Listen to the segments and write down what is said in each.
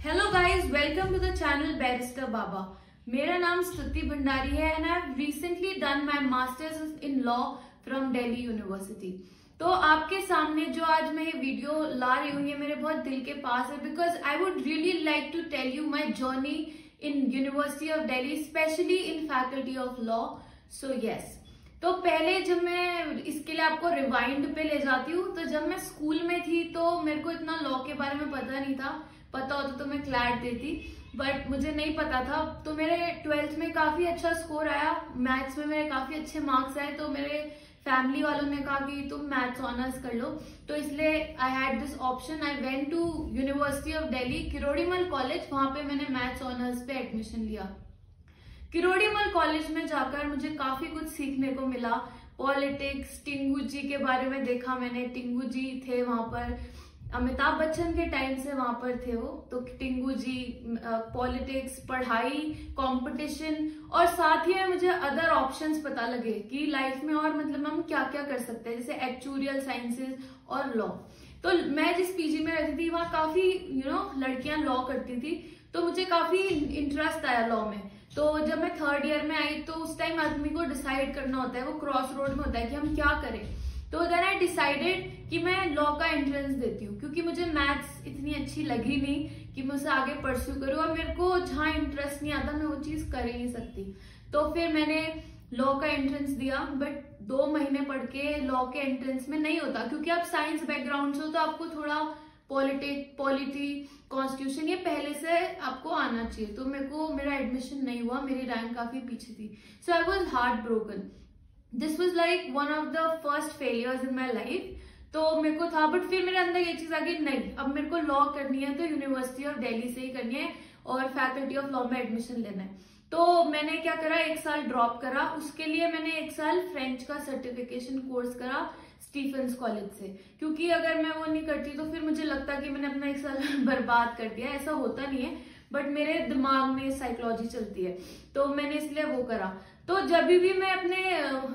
Hello guys, welcome to the channel barrister Baba. मेरा नाम स्तुति भंडारी है and I have recently done my masters in law from Delhi university. तो आपके सामने जो आज मैं ये वीडियो ला रही हूँ ये मेरे बहुत दिल के पास है, because I would really like to tell you my journey in university of Delhi, specially in faculty of law. So yes, तो पहले जब मैं इसके लिए आपको रिवाइंड पे ले जाती हूँ, तो जब मैं स्कूल में थी तो मेरे को इतना लॉ के बारे में पता नहीं था। पता होता तो मैं क्लैट देती, बट मुझे नहीं पता था। तो मेरे 12th में काफी अच्छा स्कोर आया, मैथ्स में मेरे काफी अच्छे मार्क्स आए। तो मेरे फैमिली वालों ने कहा कि तुम मैथ्स ऑनर्स कर लो, तो इसलिए I had this option. I went to university of Delhi, Kirorimal college. वहां पे मैंने मैथ्स ऑनर्स पे एडमिशन लिया। किरोड़ीमल कॉलेज में जाकर मुझे काफी कुछ सीखने को मिला। पॉलिटिक्स, टिंगू जी के बारे में देखा मैंने। टिंगू जी थे वहां पर, अमिताभ बच्चन के टाइम से वहां पर थे वो। तो टिंगू जी, पॉलिटिक्स, पढ़ाई, कंपटीशन, और साथ ही में मुझे अदर ऑप्शंस पता लगे कि लाइफ में और मतलब हम क्या क्या कर सकते हैं, जैसे एक्चुरियल साइंसेस और लॉ। तो मैं जिस पीजी में रहती थी वहां काफी लड़कियां लॉ करती थी, तो मुझे काफी इंटरेस्ट आया लॉ में। तो जब मैं 3rd ईयर में आई तो उस टाइम आदमी को डिसाइड करना होता है, वो क्रॉस रोड में होता है कि हम क्या करें। तो देन आई डिसाइडेड कि मैं लॉ का एंट्रेंस देती हूँ, क्योंकि मुझे मैथ्स इतनी अच्छी लगी नहीं कि मैं उसे आगे परस्यू करूँ, और मेरे को जहाँ इंटरेस्ट नहीं आता मैं वो चीज कर ही नहीं सकती। तो फिर मैंने लॉ का एंट्रेंस दिया, बट 2 महीने पढ़ के लॉ के एंट्रेंस में नहीं होता, क्योंकि आप साइंस बैकग्राउंड से हो तो आपको थोड़ा पॉलिटी, कॉन्स्टिट्यूशन ये पहले से आपको आना चाहिए। तो मेरा एडमिशन नहीं हुआ, मेरी रैंक काफी पीछे थी। So I was heart broken. This was like one of the first failures in my life. तो मेरे को था, बट फिर मेरे अंदर ये चीज आ गई, नहीं अब मेरे को लॉ करनी है तो यूनिवर्सिटी ऑफ दिल्ली से ही करनी है और फैकल्टी ऑफ लॉ में एडमिशन लेना है। तो मैंने क्या करा, 1 साल ड्रॉप करा। उसके लिए मैंने 1 साल फ्रेंच का सर्टिफिकेशन कोर्स करा स्टीफेंस कॉलेज से, क्योंकि अगर मैं वो नहीं करती तो फिर मुझे लगता कि मैंने अपना 1 साल बर्बाद कर दिया। ऐसा होता नहीं है, बट मेरे दिमाग में साइकोलॉजी चलती है, तो मैंने इसलिए वो करा। तो जब भी मैं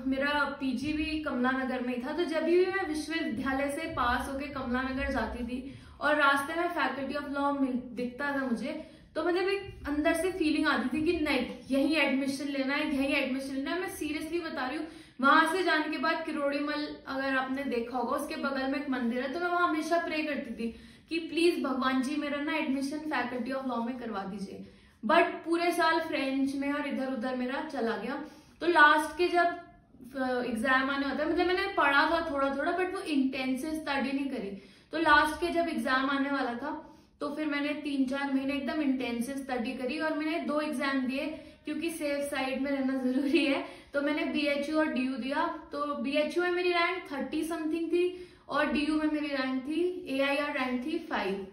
मेरा पीजी भी कमला नगर में ही था, तो जब भी मैं विश्वविद्यालय से पास होके कमला नगर जाती थी और रास्ते में फैकल्टी ऑफ लॉ दिखता था मुझे, तो मतलब एक अंदर से फीलिंग आती थी कि नहीं, यही एडमिशन लेना है, यही एडमिशन लेना है। मैं सीरियसली बता रही हूँ, वहां से जाने के बाद किरोड़ीमल, अगर आपने देखा होगा, उसके बगल में एक मंदिर है, तो मैं वहां हमेशा प्रे करती थी कि प्लीज भगवान जी मेरा ना एडमिशन फैकल्टी ऑफ लॉ में करवा दीजिए। बट पूरे साल फ्रेंच में और इधर उधर मेरा चला गया। तो लास्ट के जब एग्जाम आने होता है, मतलब मैंने पढ़ा था थोड़ा थोड़ा, बट वो इंटेंसिव स्टडी नहीं करी। तो लास्ट के जब एग्जाम आने वाला था, तो फिर मैंने 3-4 महीने एकदम इंटेंसिव स्टडी करी और मैंने 2 एग्जाम दिए, क्योंकि सेफ साइड में रहना जरूरी है। तो मैंने BHU और DU दिया। तो BHU में मेरी रैंक 30 समथिंग थी और DU में मेरी रैंक थी, AIR रैंक थी 5।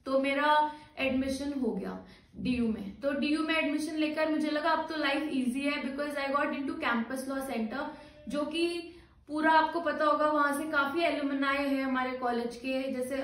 तो मेरा एडमिशन हो गया DU में। तो DU में एडमिशन लेकर मुझे लगा अब तो लाइफ इजी है, because I got into campus law centre, जो कि पूरा आपको पता होगा, वहां से काफी एलुमनाई है हमारे कॉलेज के, जैसे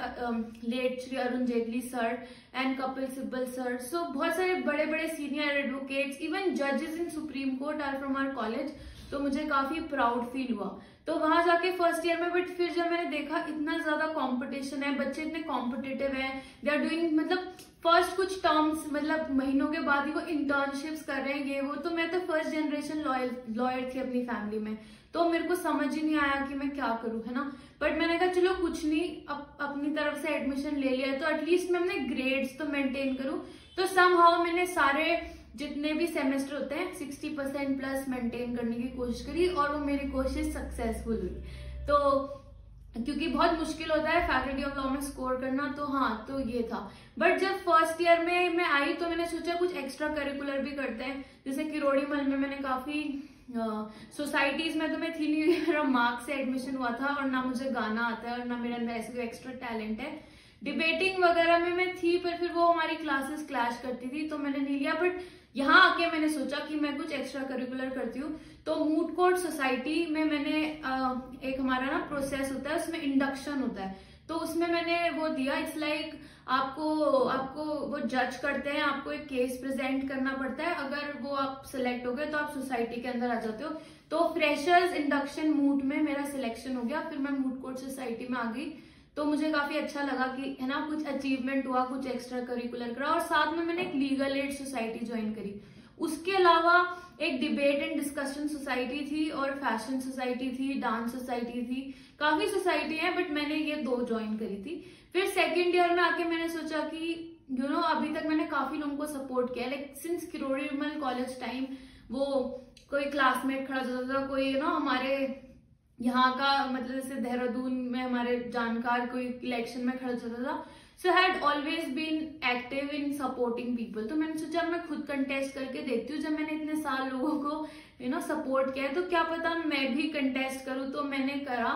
late Shri Arun Jaitley sir and Kapil Sibal sir. So बहुत सारे बड़े बड़े सीनियर एडवोकेट्स, इवन जजेस in supreme court are from our college. तो मुझे काफी प्राउड फील हुआ। तो वहां जाके फर्स्ट ईयर में, बट फिर जब मैंने देखा इतना ज्यादा कंपटीशन है, बच्चे इतने कॉम्पिटिटिव है, दे आर डूइंग, मतलब फर्स्ट कुछ टर्म्स, मतलब महीनों के बाद ही वो इंटर्नशिप्स कर रहे हैं, ये वो। तो मैं तो फर्स्ट जनरेशन लॉयर थी अपनी फैमिली में, तो मेरे को समझ ही नहीं आया कि मैं क्या करूं, है ना। बट मैंने कहा चलो कुछ नहीं, अपनी तरफ से एडमिशन ले लिया है तो एटलीस्ट मैं अपने ग्रेड्स तो मेंटेन करूं। तो समहाउ मैंने सारे जितने भी सेमेस्टर होते हैं 60% प्लस मेंटेन करने की कोशिश करी, और वो मेरी कोशिश सक्सेसफुल हुई। तो क्योंकि बहुत मुश्किल होता है फैकल्टी ऑफ लॉ में स्कोर करना, तो हाँ, तो ये था। बट जब फर्स्ट ईयर में मैं आई तो मैंने सोचा कुछ एक्स्ट्रा करिकुलर भी करते हैं, जैसे किरोड़ीमल में मैंने काफी सोसाइटीज में तो मैं थी नहीं, मेरा मार्क्स से एडमिशन हुआ था, और ना मुझे गाना आता है और ना मेरे अंदर ऐसे कोई एक्स्ट्रा टैलेंट है। डिबेटिंग वगैरह में मैं थी, पर फिर वो हमारी क्लासेस क्लैश करती थी, तो मैंने नहीं लिया। बट यहाँ आके मैंने सोचा कि मैं कुछ एक्स्ट्रा करिकुलर करती हूँ। तो मूट कोर्ट सोसाइटी में मैंने एक हमारा ना प्रोसेस होता है, उसमें इंडक्शन होता है, तो उसमें मैंने वो दिया। इट्स लाइक आपको वो जज करते हैं, आपको एक केस प्रेजेंट करना पड़ता है, अगर वो आप सिलेक्ट हो गए तो आप सोसाइटी के अंदर आ जाते हो। तो फ्रेशर्स इंडक्शन मूट में मेरा सिलेक्शन हो गया, फिर मैं मूट कोर्ट सोसाइटी में आ गई। तो मुझे काफी अच्छा लगा कि है ना कुछ अचीवमेंट हुआ, कुछ एक्स्ट्रा करिकुलर करा। और साथ में मैंने एक लीगल एड सोसाइटी ज्वाइन करी। उसके अलावा एक डिबेट एंड डिस्कशन सोसाइटी थी और फैशन सोसाइटी थी, डांस सोसाइटी थी, काफी सोसाइटी है, बट मैंने ये 2 ज्वाइन करी थी। फिर सेकेंड ईयर में आके मैंने सोचा कि अभी तक मैंने काफी लोगों को सपोर्ट किया, लाइक सिंस किरोड़ी विमल कॉलेज टाइम, वो कोई क्लासमेट खड़ा होता था, कोई हमारे यहाँ का मतलब जैसे देहरादून में हमारे जानकार कोई इलेक्शन में खड़ा होता था। So had always been active in supporting people. तो मैंने सोचा मैं खुद कंटेस्ट करके देखती हूँ, जब मैंने इतने साल लोगों को सपोर्ट किया है तो क्या पता मैं भी कंटेस्ट करूँ। तो मैंने करा,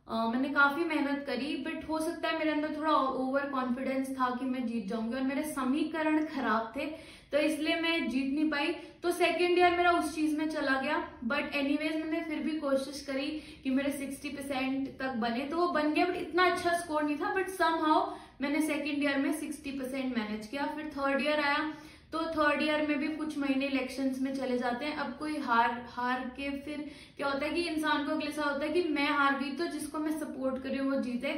मैंने काफी मेहनत करी, बट हो सकता है मेरे अंदर थोड़ा ओवर कॉन्फिडेंस था कि मैं जीत जाऊंगी, और मेरे समीकरण खराब थे तो इसलिए मैं जीत नहीं पाई। तो सेकेंड ईयर मेरा उस चीज में चला गया, बट एनीवेज मैंने फिर भी कोशिश करी कि मेरे 60% तक बने, तो वो बन गया, बट इतना अच्छा स्कोर नहीं था, बट समहाउ मैंने सेकेंड ईयर में 60% मैनेज किया। फिर थर्ड ईयर आया, तो थर्ड ईयर में भी कुछ महीने इलेक्शंस में चले जाते हैं। अब कोई हार के फिर क्या होता है कि इंसान को अगले साल होता है कि मैं हार गई तो जिसको मैं सपोर्ट कर रही हूँ वो जीते,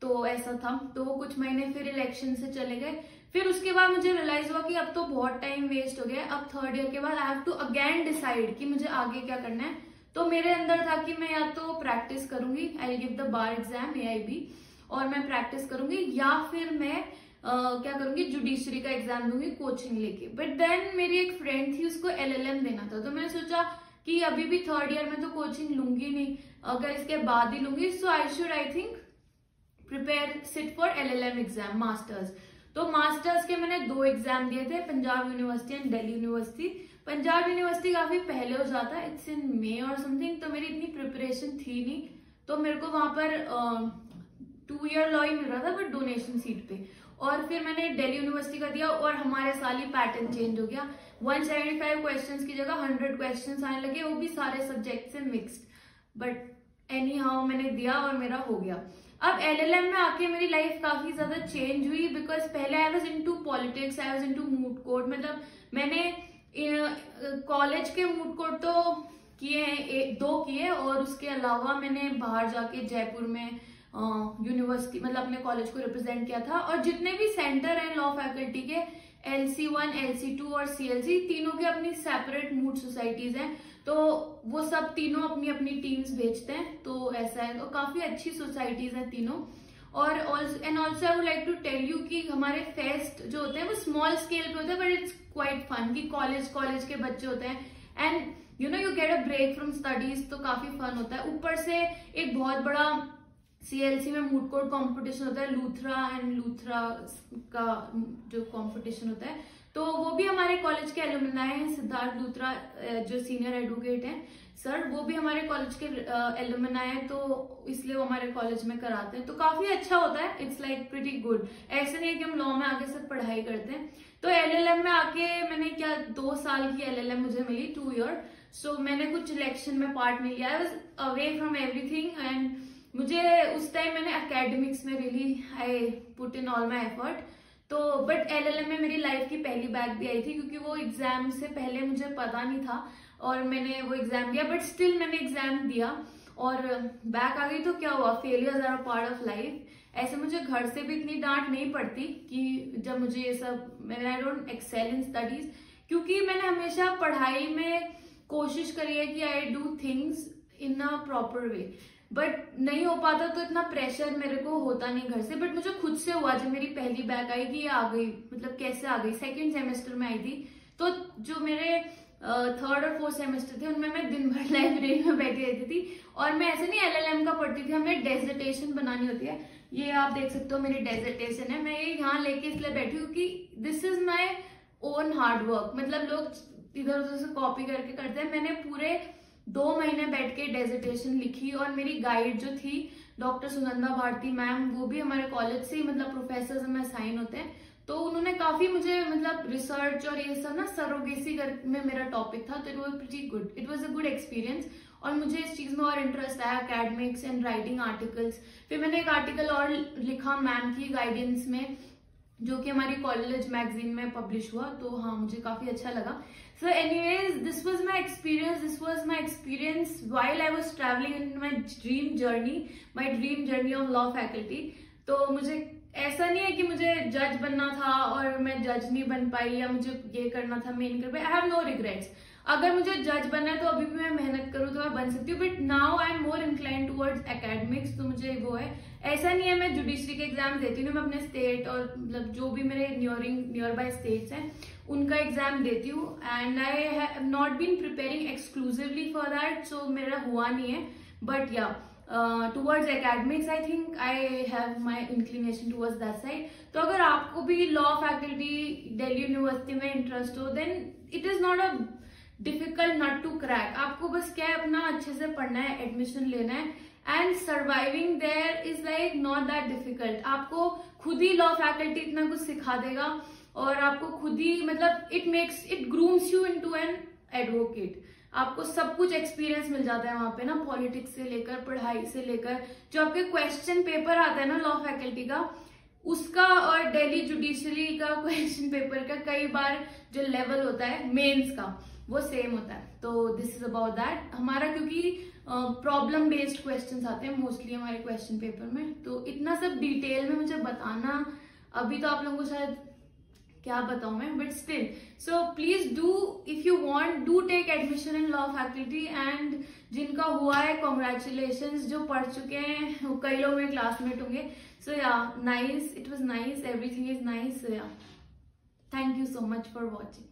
तो ऐसा था। तो वो कुछ महीने फिर इलेक्शन से चले गए। फिर उसके बाद मुझे रियलाइज हुआ कि अब तो बहुत टाइम वेस्ट हो गया। अब थर्ड ईयर के बाद I have to again decide कि मुझे आगे क्या करना है। तो मेरे अंदर था कि मैं या तो प्रैक्टिस करूंगी, I give the bar exam AIB, और मैं प्रैक्टिस करूंगी, या फिर मैं क्या करूंगी, जुडिशरी का एग्जाम दूंगी कोचिंग लेके। बट देन मेरी एक फ्रेंड थी, उसको LLM देना था, तो मैंने सोचा कि अभी भी थर्ड ईयर में तो कोचिंग लूंगी नहीं, अगर इसके बाद ही लूंगी, so I think prepare sit for LLM exam masters. तो मास्टर्स के मैंने 2 एग्जाम दिए थे, Punjab university and Delhi university. Punjab university काफी पहले हो जाता है, इट्स इन मे और समथिंग, तो मेरी इतनी प्रिपरेशन थी नहीं, तो मेरे को वहां पर 2 ईयर लॉ ही मिल रहा था, बट डोनेशन सीट पे। और फिर मैंने दिल्ली यूनिवर्सिटी का दिया, और हमारे साल ही पैटर्न चेंज हो गया, 175 क्वेश्चंस की जगह 100 क्वेश्चंस आने लगे, वो भी सारे सब्जेक्ट से मिक्स्ड। बट एनी हाउ मैंने दिया और मेरा हो गया। अब LLM में आके मेरी लाइफ काफी ज्यादा चेंज हुई, बिकॉज पहले I was into politics, I was into moot court. मतलब मैंने कॉलेज के मूड कोर्ट तो किए हैं, 2 किए, और उसके अलावा मैंने बाहर जाके जयपुर में यूनिवर्सिटी मतलब अपने कॉलेज को रिप्रेजेंट किया था। और जितने भी सेंटर हैं लॉ फैकल्टी के, LC1, LC2 और CLC, तीनों के अपनी सेपरेट मूड सोसाइटीज हैं, तो वो सब तीनों अपनी अपनी टीम्स भेजते हैं, तो ऐसा है। तो काफी अच्छी सोसाइटीज हैं तीनों। और also I would like to tell you कि हमारे फेस्ट जो होते हैं वो स्मॉल स्केल पे होते हैं, बट इट्स क्वाइट फन कि कॉलेज के बच्चे होते हैं, and you get a break from studies, तो काफी फन होता है। ऊपर से एक बहुत बड़ा CLC में मूड कोर्ट कंपटीशन होता है, लूथरा का जो कंपटीशन होता है, तो वो भी हमारे कॉलेज के एलुमनाई हैं। सिद्धार्थ लूथरा जो सीनियर एडवोकेट हैं सर, वो भी हमारे कॉलेज के एलुमनाई हैं, तो इसलिए वो हमारे कॉलेज में कराते हैं, तो काफी अच्छा होता है। It's like pretty good. ऐसे नहीं है कि हम लॉ में आके सिर्फ पढ़ाई करते हैं। तो LLM में आके मैंने 2 साल की LLM मुझे मिली, 2 ईयर। सो मैंने कुछ इलेक्शन में पार्ट नहीं लिया, I was away from everything, and मुझे उस टाइम मैंने एकेडमिक्स में really I put in all my effort. तो बट LLM में मेरी लाइफ की पहली बैक भी आई थी, क्योंकि वो एग्जाम से पहले मुझे पता नहीं था, और मैंने वो एग्जाम दिया, बट स्टिल मैंने एग्जाम दिया और बैक आ गई। तो क्या हुआ, failures are a part of life. ऐसे मुझे घर से भी इतनी डांट नहीं पड़ती कि जब मुझे ये सब, I don't excel in studies, क्योंकि मैंने हमेशा पढ़ाई में कोशिश करी है कि I do things in a proper way, but नहीं हो पाता, तो इतना प्रेशर मेरे को होता नहीं घर से। बट मुझे खुद से हुआ जब मेरी पहली बैक आई कि ये आ गई, मतलब कैसे आ गई। सेकंड सेमेस्टर में आई थी, तो जो मेरे थर्ड और फोर्थ सेमेस्टर थे उनमें मैं दिन भर लाइब्रेरी में बैठी रहती थी, और मैं ऐसे नहीं LLM का पढ़ती थी, हमें डेजर्टेशन बनानी होती है। ये आप देख सकते हो मेरी डेजर्टेशन है, मैं ये यहाँ लेके इसलिए बैठी हूँ कि this is my own hard work. मतलब लोग इधर उधर से कॉपी करके करते हैं, मैंने पूरे 2 महीने बैठ के डेजर्टेशन लिखी। और मेरी गाइड जो थी डॉक्टर सुनंदा भारती मैम, वो भी हमारे कॉलेज से ही मतलब प्रोफेसर में असाइन होते हैं, तो उन्होंने काफी मुझे मतलब रिसर्च और ये सब ना सरोगेसी में मेरा टॉपिक था, तो it was pretty good, it was a good experience. और मुझे इस चीज में और इंटरेस्ट आया, एकेडमिक्स एंड राइटिंग आर्टिकल्स। फिर मैंने एक आर्टिकल और लिखा मैम की गाइडेंस में, जो कि हमारी कॉलेज मैगजीन में पब्लिश हुआ। तो हाँ, मुझे काफी अच्छा लगा। So anyways, this was my experience while I was travelling in my dream journey on law faculty. तो मुझे ऐसा नहीं है कि मुझे जज बनना था और मैं जज नहीं बन पाई, या मुझे ये करना था मैं नहीं कर पाई। I have no regrets. अगर मुझे जज बनना है तो अभी भी मैं मेहनत करूँ तो मैं बन सकती हूँ, but now I am more incline towards academics. तो मुझे वो है, ऐसा नहीं है मैं जुडिशरी के एग्जाम देती हूँ, मैं अपने स्टेट और मतलब जो भी मेरे नियर बाय स्टेट्स हैं उनका एग्जाम देती हूँ। And I have not been preparing exclusively for that, so मेरा हुआ नहीं है। बट या towards academics, I think I have my inclination towards that side. तो अगर आपको भी लॉ फैकल्टी दिल्ली यूनिवर्सिटी में इंटरेस्ट हो, then it is not a difficult nut to crack. आपको बस क्या है, अपना अच्छे से पढ़ना है, एडमिशन लेना है, and surviving there is like not that difficult. आपको खुद ही लॉ फैकल्टी इतना कुछ सिखा देगा, और आपको खुद ही मतलब it grooms you into an advocate. आपको सब कुछ एक्सपीरियंस मिल जाता है वहां पे ना, पॉलिटिक्स से लेकर पढ़ाई से लेकर जो आपके क्वेश्चन पेपर आता है ना लॉ फैकल्टी का, उसका और दिल्ली जुडिशरी का क्वेश्चन पेपर का कई बार जो लेवल होता है मेंस का, वो सेम होता है। तो दिस इज अबाउट दैट। हमारा क्योंकि प्रॉब्लम बेस्ड क्वेश्चंस आते हैं मोस्टली हमारे क्वेश्चन पेपर में, तो इतना सब डिटेल में मुझे बताना अभी तो आप लोगों को शायद क्या बताऊं मैं, but still so please do, if you want, do take admission in law faculty. And जिनका हुआ है कॉन्ग्रेचुलेशंस, जो पढ़ चुके हैं कई लोग मेरे क्लासमेट होंगे। So yeah nice, it was nice, everything is nice. So yeah thank you so much for watching.